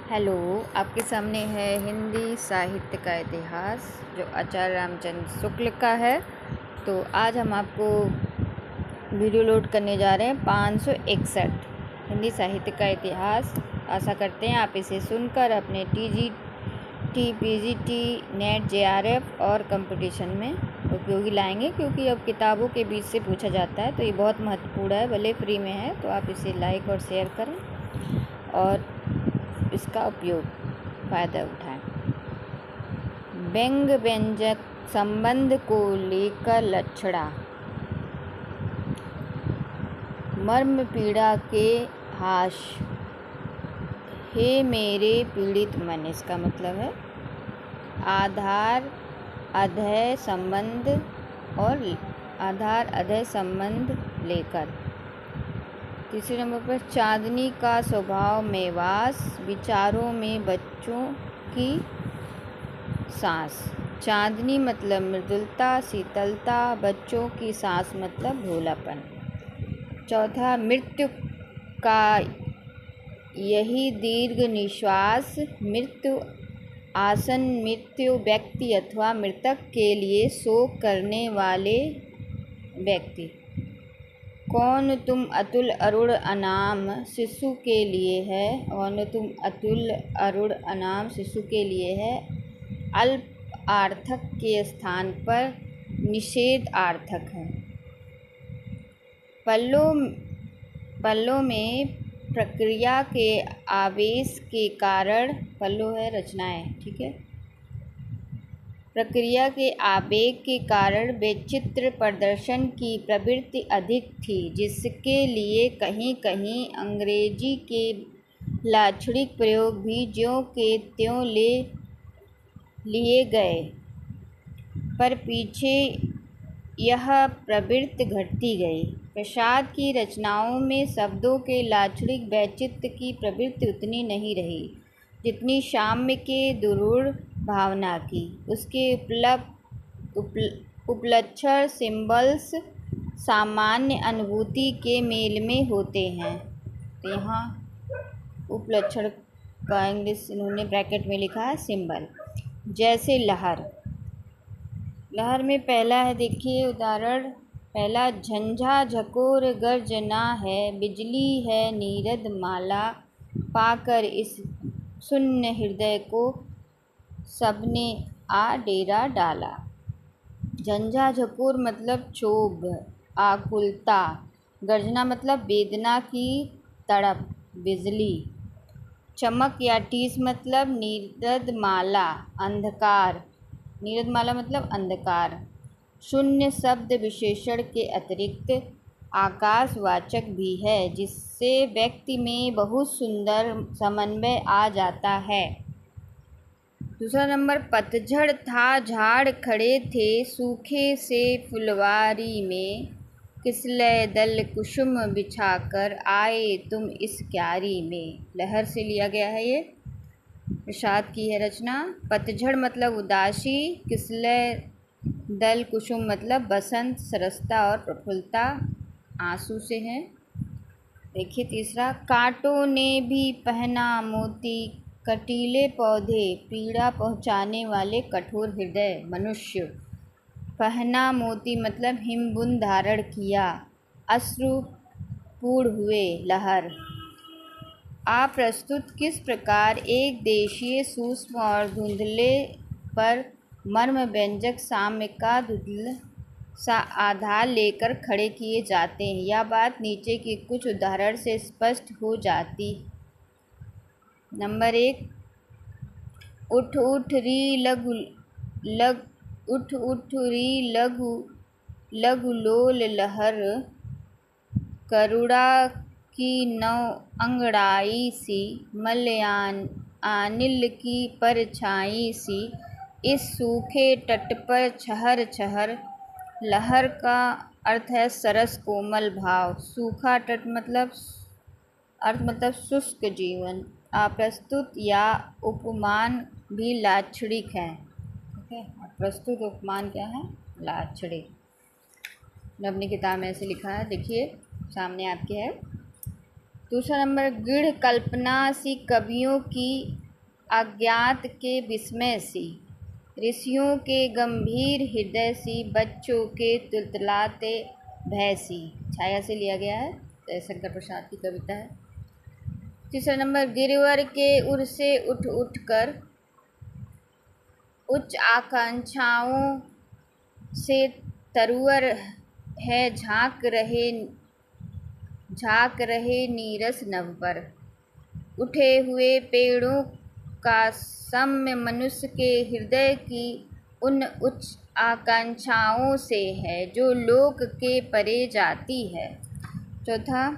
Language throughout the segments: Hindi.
हेलो, आपके सामने है हिंदी साहित्य का इतिहास जो आचार्य रामचंद्र शुक्ल का है। तो आज हम आपको वीडियो लोड करने जा रहे हैं 561 हिंदी साहित्य का इतिहास। आशा करते हैं आप इसे सुनकर अपने टीजीटी, पीजीटी, नेट, जेआरएफ और कंपटीशन में उपयोगी लाएंगे, क्योंकि अब किताबों के बीच से पूछा जाता है तो ये बहुत महत्वपूर्ण है। भले फ्री में है तो आप इसे लाइक और शेयर करें और इसका उपयोग फ़ायदा उठाएं। व्यंग व्यंजक संबंध को लेकर लक्षणा, मर्म पीड़ा के हास्य, हे मेरे पीड़ित मन। इसका मतलब है आधार अधेय संबंध और आधार अधेय संबंध लेकर। तीसरे नंबर पर चांदनी का स्वभाव में वास, विचारों में बच्चों की सांस। चांदनी मतलब मृदुलता, शीतलता, बच्चों की सांस मतलब भोलापन। चौथा, मृत्यु का यही दीर्घ निश्वास, मृत्यु आसन, मृत्यु व्यक्ति अथवा मृतक के लिए शोक करने वाले व्यक्ति। कौन तुम अतुल अरुण अनाम शिशु के लिए है, कौन तुम अतुल अरुण अनाम शिशु के लिए है, अल्प आर्थक के स्थान पर निषेध आर्थक है। पल्लों में प्रक्रिया के आवेश के कारण, पल्लो है रचनाएं, ठीक है, प्रक्रिया के आवेग के कारण विचित्र प्रदर्शन की प्रवृत्ति अधिक थी, जिसके लिए कहीं कहीं अंग्रेजी के लाक्षणिक प्रयोग भी ज्यों के त्यों ले लिए गए, पर पीछे यह प्रवृत्ति घटती गई। प्रसाद की रचनाओं में शब्दों के लाक्षणिक वैचित्र्य की प्रवृत्ति उतनी नहीं रही जितनी साम्य के दुरूह भावना की। उसके उपलक्षण सिंबल्स सामान्य अनुभूति के मेल में होते हैं। तो यहाँ उपलक्षण का इंग्लिश इन्होंने ब्रैकेट में लिखा है सिंबल। जैसे लहर, लहर में पहला है, देखिए उदाहरण पहला, झंझा झकोर गर्जना है, बिजली है नीरद माला, पाकर इस शून्य हृदय को सबने आ डेरा डाला। झंझा झकोर मतलब क्षोभ, आकुलता। गर्जना मतलब वेदना की तड़प, बिजली। चमक या टीस मतलब नीरद माला, अंधकार। नीरद माला मतलब अंधकार। शून्य शब्द विशेषण के अतिरिक्त आकाशवाचक भी है, जिससे व्यक्ति में बहुत सुंदर समन्वय आ जाता है। दूसरा नंबर, पतझड़ था झाड़ खड़े थे सूखे से फुलवारी में, किसलय दल कुसुम बिछाकर आए तुम इस क्यारी में। लहर से लिया गया है ये, प्रसाद की है रचना। पतझड़ मतलब उदासी, किसलय दल कुसुम मतलब बसंत, सरसता और प्रफुल्लता, आंसू से है। देखिए तीसरा, कांटों ने भी पहना मोती, कटीले पौधे, पीड़ा पहुँचाने वाले कठोर हृदय, मनुष्य। पहना मोती मतलब हिमबुंद धारण किया, अश्रु पूर्ण हुए, लहर। आप प्रस्तुत किस प्रकार एक देशीय सूक्ष्म और धुंधले पर मर्म व्यंजक साम्य का धुंधला सा आधार लेकर खड़े किए जाते हैं। यह बात नीचे के कुछ उदाहरण से स्पष्ट हो जाती। नंबर 1, उठ उठ री लघु लग उठ उठ री लघु लघु लोल लहर, करुणा की नौ अंगड़ाई सी, मलयानिल की परछाई सी, इस सूखे तट पर छहर छहर। लहर का अर्थ है सरस कोमल भाव, सूखा तट मतलब अर्थ मतलब शुष्क जीवन। अप्रस्तुत या उपमान भी लाक्षणिक हैं, ठीक है। अप्रस्तुत उपमान क्या है, लाक्षणिक। अपनी किताब में ऐसे लिखा है, देखिए सामने आपके है। दूसरा नंबर, गूढ़ कल्पना सी कवियों की अज्ञात के विस्मय सी, ऋषियों के गंभीर हृदय सी, बच्चों के तुलतुलाते भय सी। छाया से लिया गया है, जयशंकर प्रसाद की कविता है। तीसरा नंबर, गिरवर के उर से उठ उठ कर उच्च आकांक्षाओं से तरुवर है, झांक रहे नीरस नभ पर, उठे हुए पेड़ों का सम्य मनुष्य के हृदय की उन उच्च आकांक्षाओं से है जो लोक के परे जाती है। चौथा,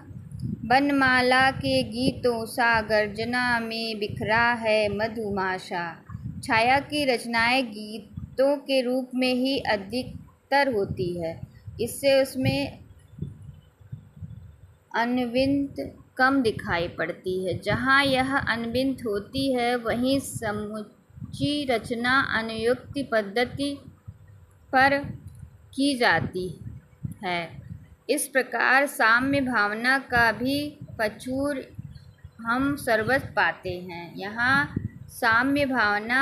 बनमाला के गीतों सा गर्जना में बिखरा है मधुमाशा। छाया की रचनाएं गीतों के रूप में ही अधिकतर होती है, इससे उसमें अनविंत कम दिखाई पड़ती है। जहाँ यह अनविंत होती है वहीं समूची रचना अनुयुक्ति पद्धति पर की जाती है। इस प्रकार साम्य भावना का भी प्रचुर हम सर्वत्र पाते हैं। यहाँ साम्य भावना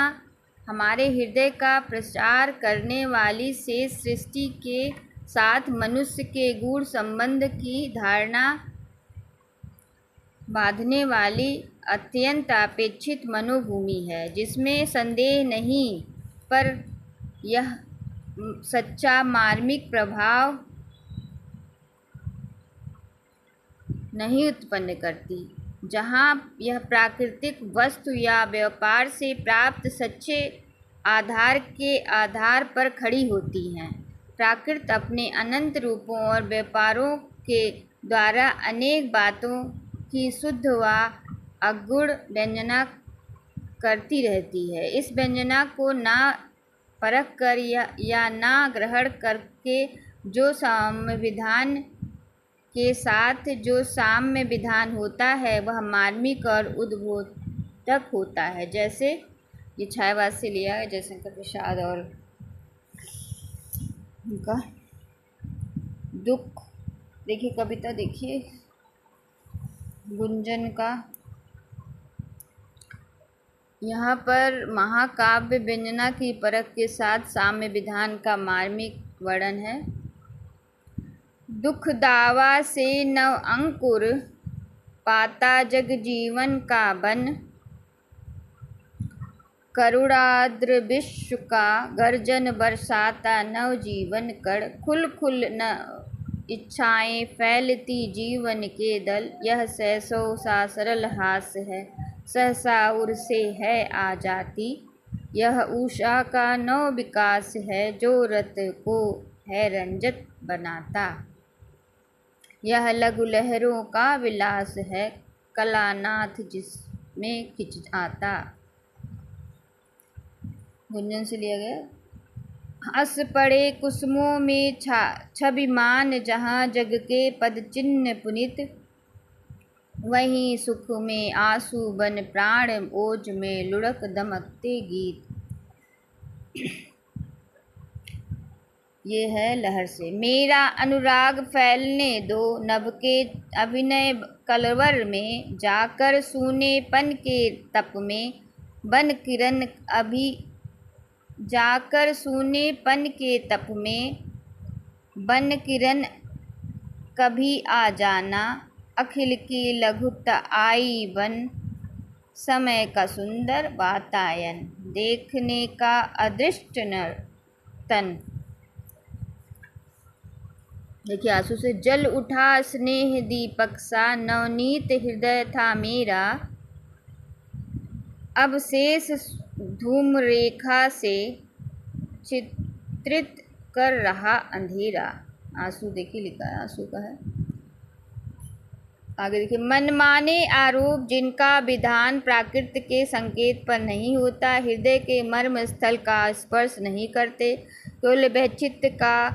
हमारे हृदय का प्रचार करने वाली से सृष्टि के साथ मनुष्य के गूढ़ संबंध की धारणा बांधने वाली अत्यंत अपेक्षित मनोभूमि है, जिसमें संदेह नहीं, पर यह सच्चा मार्मिक प्रभाव नहीं उत्पन्न करती। जहाँ यह प्राकृतिक वस्तु या व्यापार से प्राप्त सच्चे आधार के आधार पर खड़ी होती हैं। प्राकृत अपने अनंत रूपों और व्यापारों के द्वारा अनेक बातों की शुद्ध व अगूढ़ व्यंजना करती रहती है। इस व्यंजना को ना परख कर या ना ग्रहण करके जो संविधान के साथ जो साम्य विधान होता है वह मार्मिक और उद्बोधक होता है। जैसे ये छायावाद से लिया है, जयशंकर प्रसाद और उनका दुख। देखिए कविता, देखिए गुंजन का। यहाँ पर महाकाव्य व्यंजना की परख के साथ साम्य विधान का मार्मिक वर्णन है। दुख दावा से नव अंकुर पाता जग जीवन का बन, करुणाद्र विश्व का गर्जन बरसाता नव जीवन कण, खुल खुल न इच्छाएं फैलती जीवन के दल, यह सहसो सा सरल हास्य है, सहसा उर से है आ जाती, यह उषा का नव विकास है जो रत को है रंजक बनाता, यह लघु लहरों का विलास है, कलानाथ जिसमें खिंच आता। गुंजन से लिया गया। हंस पड़े कुसुमों में छविमान, जहाँ जग के पद चिन्ह पुनित, वहीं सुख में आंसू बन प्राण, ओज में लुढ़क दमकते गीत। ये है लहर से। मेरा अनुराग फैलने दो, नभ के अभिनय कलवर में, जाकर सूनेपन के तप में, बन किरण अभी जाकर सूनेपन के तप में, बन किरण कभी आ जाना, अखिल की लघुता आई बन, समय का सुंदर वातायन, देखने का अदृष्ट नर्तन। देखिए आंसू से। जल उठा स्नेह दीपक सा, नवनीत हृदय था मेरा, अब शेष धूम रेखा से चित्रित कर रहा अंधेरा। आंसू देखिए लिखा है, आंसू का है। आगे देखिए। मनमाने आरोप जिनका विधान प्राकृत के संकेत पर नहीं होता, हृदय के मर्म स्थल का स्पर्श नहीं करते, केवल वहचित्त का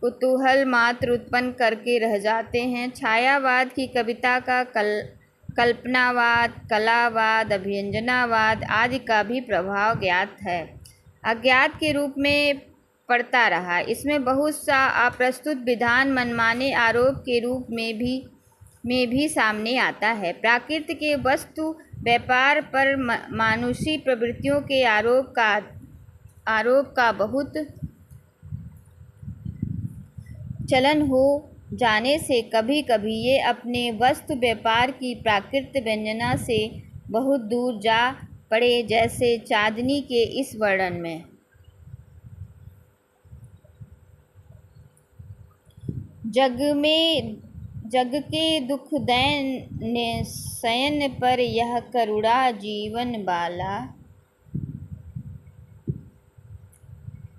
कुतूहल मात्र उत्पन्न करके रह जाते हैं। छायावाद की कविता का कल्पनावाद, कलावाद, अभिव्यंजनावाद आदि का भी प्रभाव ज्ञात है, अज्ञात के रूप में पड़ता रहा। इसमें बहुत सा अप्रस्तुत विधान मनमाने आरोप के रूप में भी में भी सामने आता है। प्रकृति के वस्तु व्यापार पर मानुषी प्रवृत्तियों के आरोप का बहुत चलन हो जाने से कभी कभी ये अपने वस्तु व्यापार की प्राकृतिक व्यंजना से बहुत दूर जा पड़े, जैसे चांदनी के इस वर्णन में। जग के दुख दैन शयन पर यह करुणा जीवन बाला,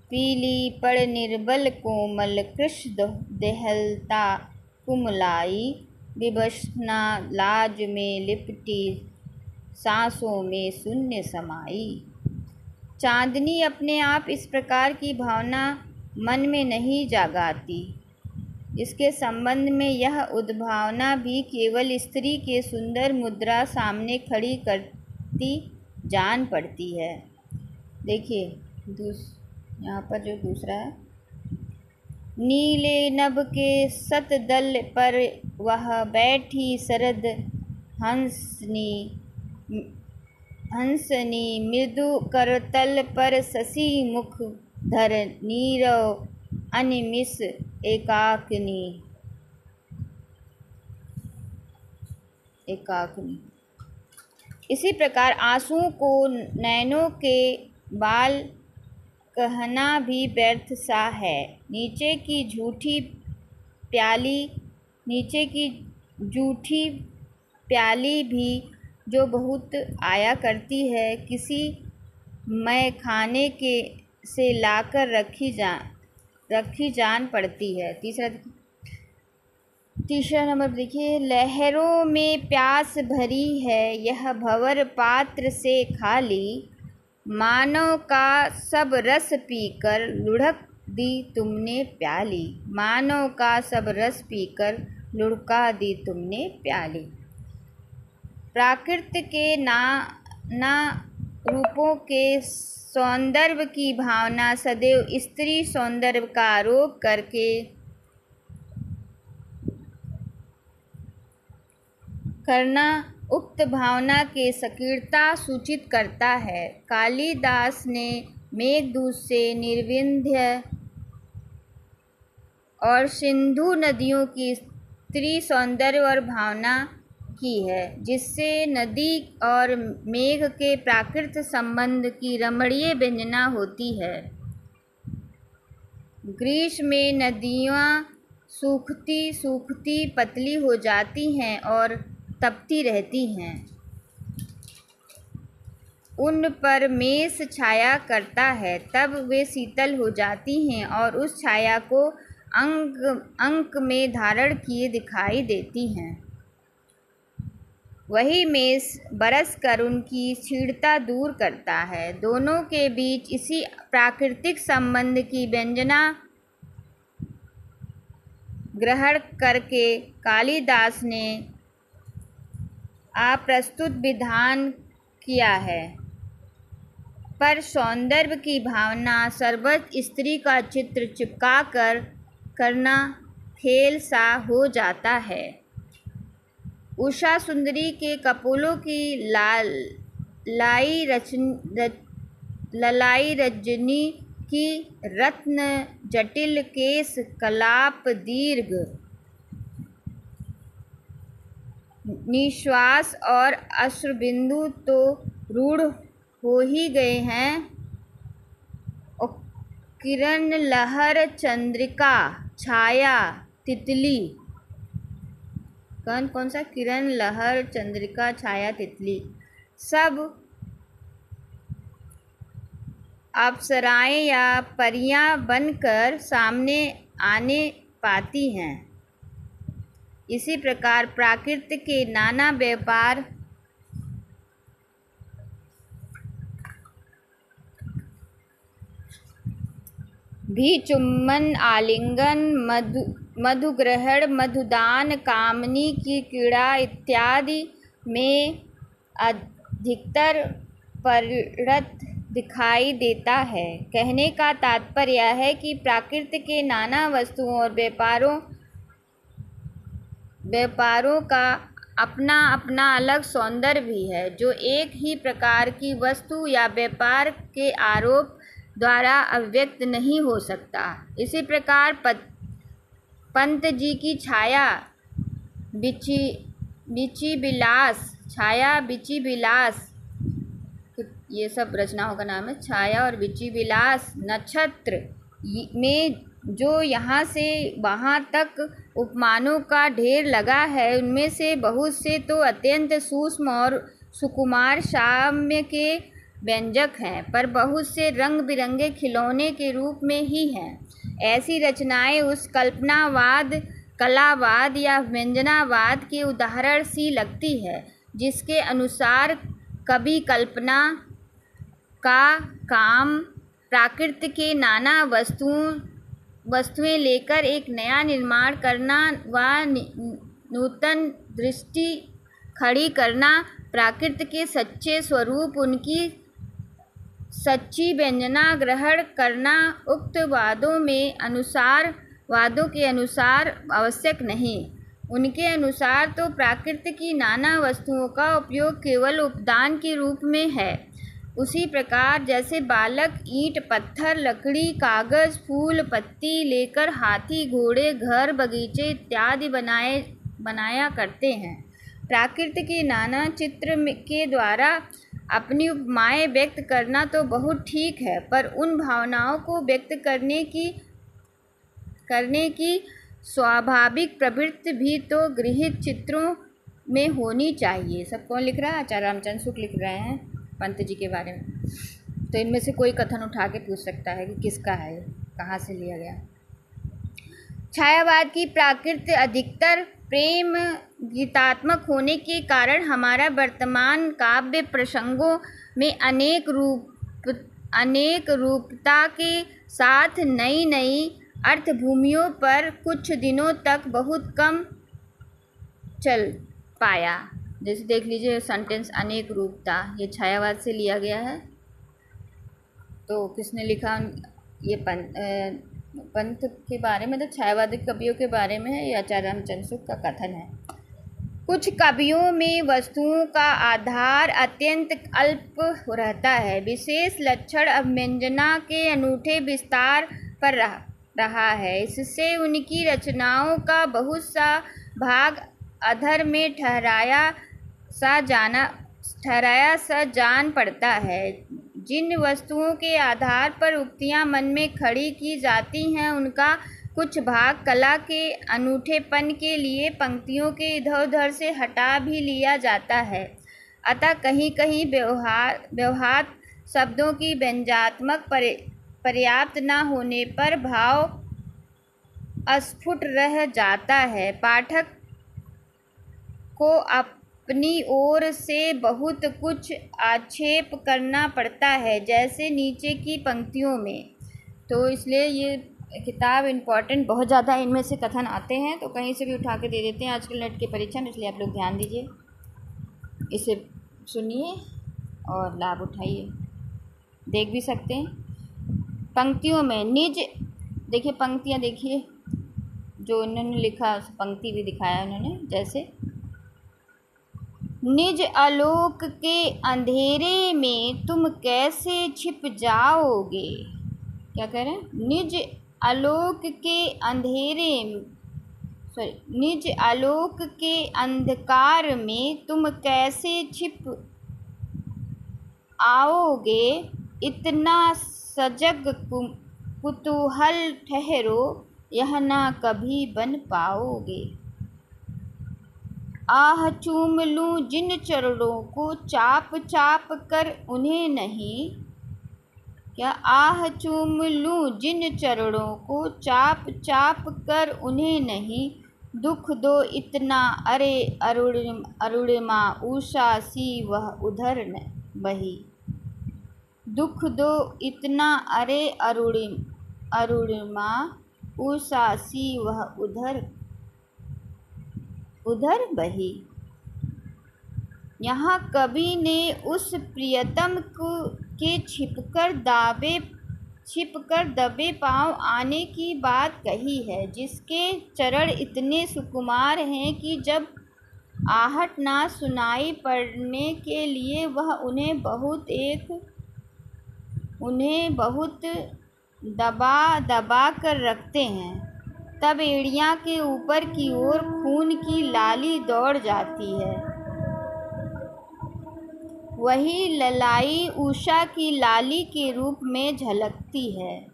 पीली पड़ निर्बल कोमल कृष्ण देहलता कुमलाई, विवशना लाज में लिपटी सांसों में शून्य समाई। चांदनी अपने आप इस प्रकार की भावना मन में नहीं जागाती। इसके संबंध में यह उद्भावना भी केवल स्त्री के सुंदर मुद्रा सामने खड़ी करती जान पड़ती है। देखिए यहाँ पर जो दूसरा है, नीले नभ के सतदल पर वह बैठी शरद हंसनी मृदु करतल पर शशि मुख धर नीरव अनिमिष एकाकिनी। इसी प्रकार आंसुओं को नैनों के बाल कहना भी व्यर्थ सा है। नीचे की जूठी प्याली भी जो बहुत आया करती है, किसी मैखाने के से लाकर रखी जान पड़ती है। तीसरा नंबर देखिए, लहरों में प्यास भरी है यह भंवर पात्र से खाली, मानव का सब रस पीकर लुढ़क दी तुमने प्याली। मानव का सब रस पीकर लुढ़का दी तुमने प्याली। प्राकृत के नाना रूपों के सौंदर्य की भावना सदैव स्त्री सौंदर्य का आरोप करना उक्त भावना के संकीर्णता सूचित करता है। कालिदास ने मेघदूत से निर्विंध्य और सिंधु नदियों की स्त्री सौंदर्य और भावना की है, जिससे नदी और मेघ के प्राकृतिक संबंध की रमणीय व्यंजना होती है। ग्रीष्म में नदियाँ सूखती पतली हो जाती हैं और तपती रहती हैं। उन पर मेष छाया करता है, तब वे शीतल हो जाती हैं और उस छाया को अंक में धारण किए दिखाई देती हैं। वही मेष बरस कर उनकी क्षीणता दूर करता है। दोनों के बीच इसी प्राकृतिक संबंध की व्यंजना ग्रहण करके कालिदास ने अप्रस्तुत विधान किया है। पर सौंदर्य की भावना सर्वत्र स्त्री का चित्र चिपका करना खेल सा हो जाता है। उषा सुंदरी के कपोलों की ललाई रजनी की रत्न जटिल केश कलाप दीर्घ निश्वास और अश्रुबिंदु तो रूढ़ हो ही गए हैं। किरण लहर चंद्रिका छाया तितली, कौन सा किरण लहर चंद्रिका छाया तितली, सब अप्सराएं या परियां बनकर सामने आने पाती हैं। इसी प्रकार प्रकृति के नाना व्यापार भी चुम्बन आलिंगन मधुग्रहण मधुदान कामनी की क्रीड़ा इत्यादि में अधिकतर परिणत दिखाई देता है। कहने का तात्पर्य यह है कि प्रकृति के नाना वस्तुओं और व्यापारों व्यापारों का अपना अपना अलग सौंदर्य भी है जो एक ही प्रकार की वस्तु या व्यापार के आरोप द्वारा अभिव्यक्त नहीं हो सकता। इसी प्रकार पंत जी की छाया बिची विलास, ये सब रचनाओं का नाम है। छाया और बिची विलास नक्षत्र में जो यहाँ से वहाँ तक उपमानों का ढेर लगा है, उनमें से बहुत से तो अत्यंत सूक्ष्म और सुकुमार साम्य के व्यंजक हैं, पर बहुत से रंग बिरंगे खिलौने के रूप में ही हैं। ऐसी रचनाएं उस कल्पनावाद, कलावाद या व्यंजनावाद के उदाहरण सी लगती है, जिसके अनुसार कभी कल्पना का काम प्रकृति के नाना वस्तुएं लेकर एक नया निर्माण करना व नूतन दृष्टि खड़ी करना, प्रकृति के सच्चे स्वरूप, उनकी सच्ची व्यंजना ग्रहण करना उक्त वादों के अनुसार आवश्यक नहीं। उनके अनुसार तो प्रकृति की नाना वस्तुओं का उपयोग केवल उपदान के रूप में है। उसी प्रकार जैसे बालक ईंट, पत्थर, लकड़ी, कागज, फूल, पत्ती लेकर हाथी, घोड़े, घर, बगीचे इत्यादि बनाया करते हैं। प्रकृति के नाना चित्र के द्वारा अपनी उपमाएं व्यक्त करना तो बहुत ठीक है, पर उन भावनाओं को व्यक्त करने की स्वाभाविक प्रवृत्ति भी तो गृहीत चित्रों में होनी चाहिए। सब कौन लिख रहा है? आचार्य रामचंद्र शुक्ल लिख रहे हैं पंत जी के बारे में। तो इनमें से कोई कथन उठा के पूछ सकता है कि किसका है, कहाँ से लिया गया। छायावाद की प्रकृति अधिकतर प्रेम गीतात्मक होने के कारण हमारा वर्तमान काव्य प्रसंगों में अनेक रूपता के साथ नई नई अर्थभूमियों पर कुछ दिनों तक बहुत कम चल पाया। जैसे देख लीजिए सेंटेंस अनेक रूपता, ये छायावाद से लिया गया है। तो किसने लिखा? ये पंत के बारे में, तो छायावादी कवियों के बारे में है। ये आचार्य रामचंद्र शुक्ल का कथन है। कुछ कवियों में वस्तुओं का आधार अत्यंत अल्प रहता है। विशेष लक्षण अभिव्यंजना के अनूठे विस्तार पर रहा है। इससे उनकी रचनाओं का बहुत सा भाग अधर में ठहराया सा जान पड़ता है। जिन वस्तुओं के आधार पर उक्तियां मन में खड़ी की जाती हैं, उनका कुछ भाग कला के अनूठेपन के लिए पंक्तियों के इधर उधर से हटा भी लिया जाता है। अतः कहीं कहीं व्यवहार शब्दों की व्यंग्यात्मक पर्याप्त न होने पर भाव अस्फुट रह जाता है। पाठक को अपनी ओर से बहुत कुछ आक्षेप करना पड़ता है, जैसे नीचे की पंक्तियों में। तो इसलिए ये किताब इम्पॉर्टेंट बहुत ज़्यादा, इनमें से कथन आते हैं तो कहीं से भी उठा के दे देते हैं आजकल नेट के परीक्षा में। इसलिए आप लोग ध्यान दीजिए, इसे सुनिए और लाभ उठाइए। देख भी सकते हैं पंक्तियों में निज, देखिए पंक्तियाँ देखिए जो उन्होंने लिखा, पंक्ति भी दिखाया उन्होंने। जैसे निज आलोक के अंधेरे में तुम कैसे छिप जाओगे। क्या कह रहे हैं? निज आलोक के अंधकार में तुम कैसे छिप आओगे। इतना सजग कुतूहल ठहरो, यह ना कभी बन पाओगे। आह चूम लूँ जिन चरणों को चाप चाप कर उन्हें नहीं। क्या? आह चूम लूँ जिन चरणों को चाप चाप कर उन्हें नहीं। दुख दो इतना अरे अरुणिमा उषा सी वह उधर न बही। दुख दो इतना अरे अरुणिमा उषा सी वह उधर बही। यहाँ कवि ने उस प्रियतम के छिपकर दावे छिपकर दबे पांव आने की बात कही है, जिसके चरण इतने सुकुमार हैं कि जब आहट ना सुनाई पड़ने के लिए वह उन्हें बहुत दबा दबा कर रखते हैं। तब एड़ियाँ के ऊपर की ओर खून की लाली दौड़ जाती है। वही ललाई उषा की लाली के रूप में झलकती है।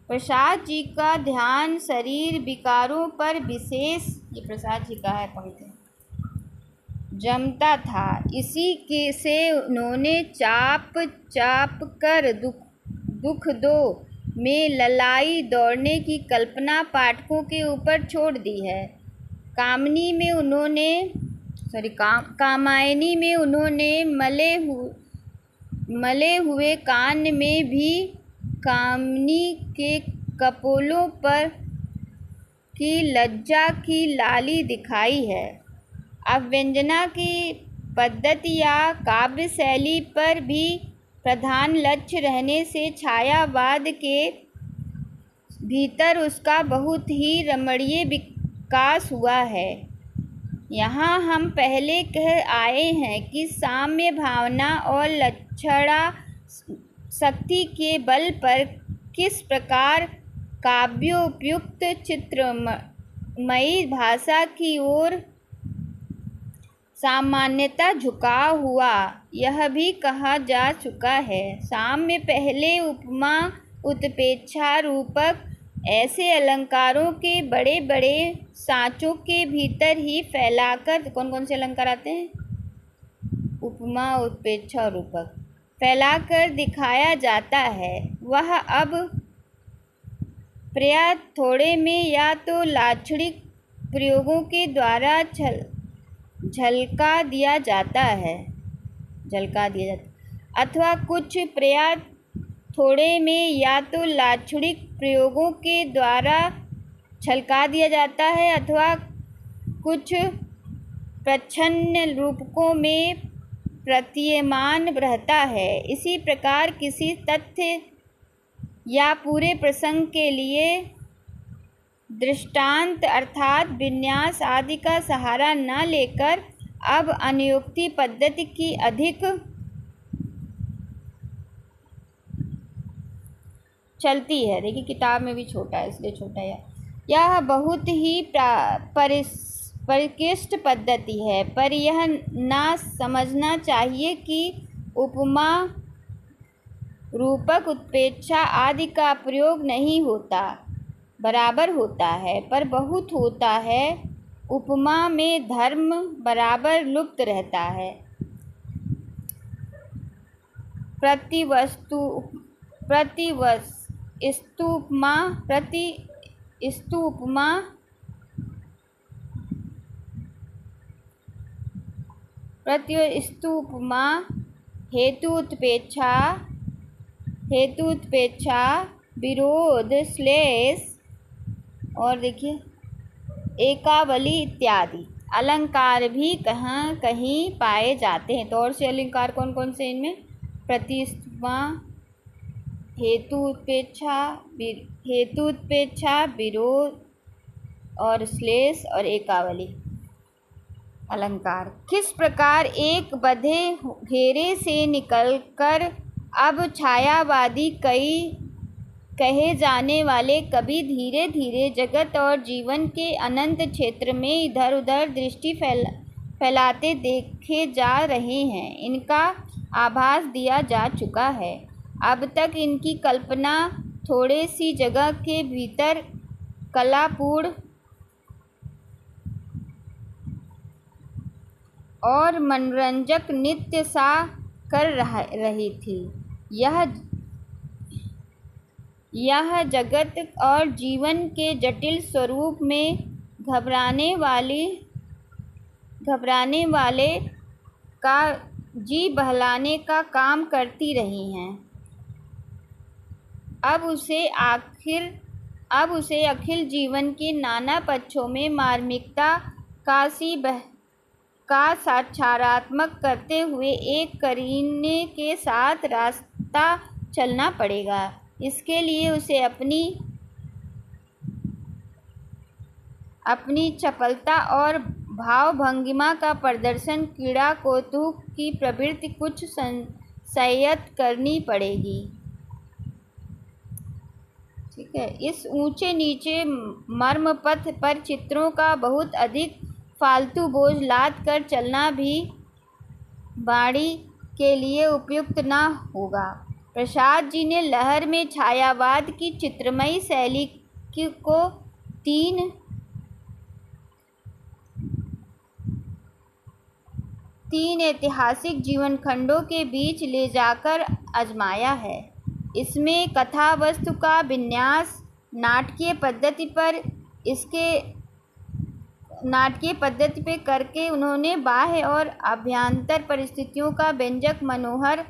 प्रसाद जी का ध्यान शरीर विकारों पर विशेष, ये प्रसाद जी का है पंक्ति, जमता था। इसी के से उन्होंने चाप चाप कर दुख दो में ललाई दौड़ने की कल्पना पाठकों के ऊपर छोड़ दी है। कामायनी में उन्होंने मले हुए कान में भी कामिनी के कपोलों पर की लज्जा की लाली दिखाई है। अब व्यंजना की पद्धति या काव्य शैली पर भी प्रधान लक्ष्य रहने से छायावाद के भीतर उसका बहुत ही रमणीय विकास हुआ है। यहाँ हम पहले कह आए हैं कि साम्य भावना और लक्षणा शक्ति के बल पर किस प्रकार काव्योपयुक्त चित्रमयी भाषा की ओर सामान्यतः झुकाव हुआ, यह भी कहा जा चुका है। साम्य पहले उपमा उत्प्रेक्षा रूपक ऐसे अलंकारों के बड़े बड़े सांचों के भीतर ही फैलाकर, कौन कौन से अलंकार आते हैं? उपमा उत्प्रेक्षा रूपक फैलाकर दिखाया जाता है। वह अब प्राय थोड़े में या तो लाक्षणिक प्रयोगों के द्वारा झलका दिया जाता है, अथवा कुछ प्राय थोड़े में या तो लाक्षणिक प्रयोगों के द्वारा छलका दिया जाता है, अथवा कुछ प्रच्छन्न रूपकों में प्रतीयमान रहता है। इसी प्रकार किसी तथ्य या पूरे प्रसंग के लिए दृष्टांत अर्थात विन्यास आदि का सहारा न लेकर अब अनुयुक्ति पद्धति की अधिक चलती है। देखिए किताब में भी छोटा है, इसलिए छोटा है। यह बहुत ही परिष्कृत पद्धति है, पर यह ना समझना चाहिए कि उपमा रूपक उत्प्रेक्षा आदि का प्रयोग नहीं होता, बराबर होता है, पर बहुत होता है। उपमा में धर्म बराबर लुप्त रहता है। प्रत्युपमा हेतुत्प्रेक्षा विरोध श्लेष और देखिए एकावली इत्यादि अलंकार भी कहाँ कहीं पाए जाते हैं। तो और से अलंकार कौन कौन से इनमें? प्रतिष्ठा, हेतुत्प्रेक्षा, विरोध और श्लेष और एकावली अलंकार किस प्रकार एक बंधे घेरे से निकलकर अब छायावादी कहे जाने वाले कवि धीरे धीरे जगत और जीवन के अनंत क्षेत्र में इधर उधर दृष्टि फैलाते देखे जा रहे हैं, इनका आभास दिया जा चुका है। अब तक इनकी कल्पना थोड़े सी जगह के भीतर कलापूर्ण और मनोरंजक नृत्य सा कर रही थी। यह जगत और जीवन के जटिल स्वरूप में घबराने वाले का जी बहलाने का काम करती रही हैं। अब उसे अखिल जीवन के नाना पक्षों में मार्मिकता का साक्षात्कार करते हुए एक करीने के साथ रास्ता चलना पड़ेगा। इसके लिए उसे अपनी चपलता और भाव भंगिमा का प्रदर्शन, क्रीड़ा कौतूहल की प्रवृत्ति कुछ संयत करनी पड़ेगी। ठीक है। इस ऊंचे नीचे मर्मपथ पर चित्रों का बहुत अधिक फालतू बोझ लाद कर चलना भी वाणी के लिए उपयुक्त न होगा। प्रसाद जी ने लहर में छायावाद की चित्रमयी शैली को तीन ऐतिहासिक जीवनखंडों के बीच ले जाकर आजमाया है। इसमें कथा वस्तु का विन्यास नाटकीय पद्धति पे करके उन्होंने बाह्य और आभ्यंतर परिस्थितियों का व्यंजक, मनोहर,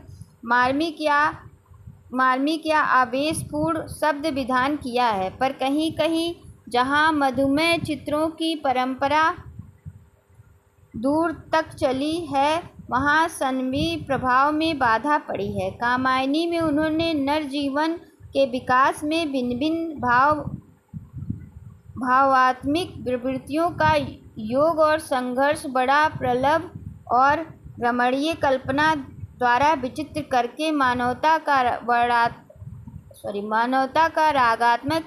मार्मिक या आवेशपूर्ण शब्द विधान किया है। पर कहीं कहीं जहाँ मधुमेह चित्रों की परंपरा दूर तक चली है, वहाँ सनवी प्रभाव में बाधा पड़ी है। कामायनी में उन्होंने नर जीवन के विकास में भिन्न भिन्न भावात्मिक प्रवृत्तियों का योग और संघर्ष बड़ा प्रबल और रमणीय कल्पना द्वारा विचित्र करके मानवता का रागात्मक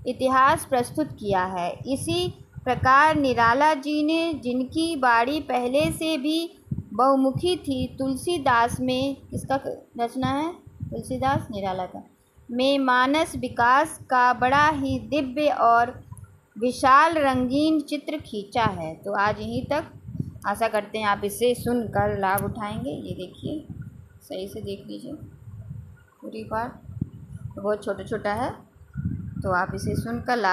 इतिहास प्रस्तुत किया है। इसी प्रकार निराला जी ने, जिनकी वाणी पहले से भी बहुमुखी थी, तुलसीदास में, किसका रचना है? तुलसीदास निराला का, में मानस विकास का बड़ा ही दिव्य और विशाल रंगीन चित्र खींचा है। तो आज यहीं तक। आशा करते हैं आप इसे सुनकर लाभ उठाएंगे। ये देखिए, सही से देख लीजिए, पूरी पाठ बहुत छोटा छोटा है, तो आप इसे सुनकर लाभ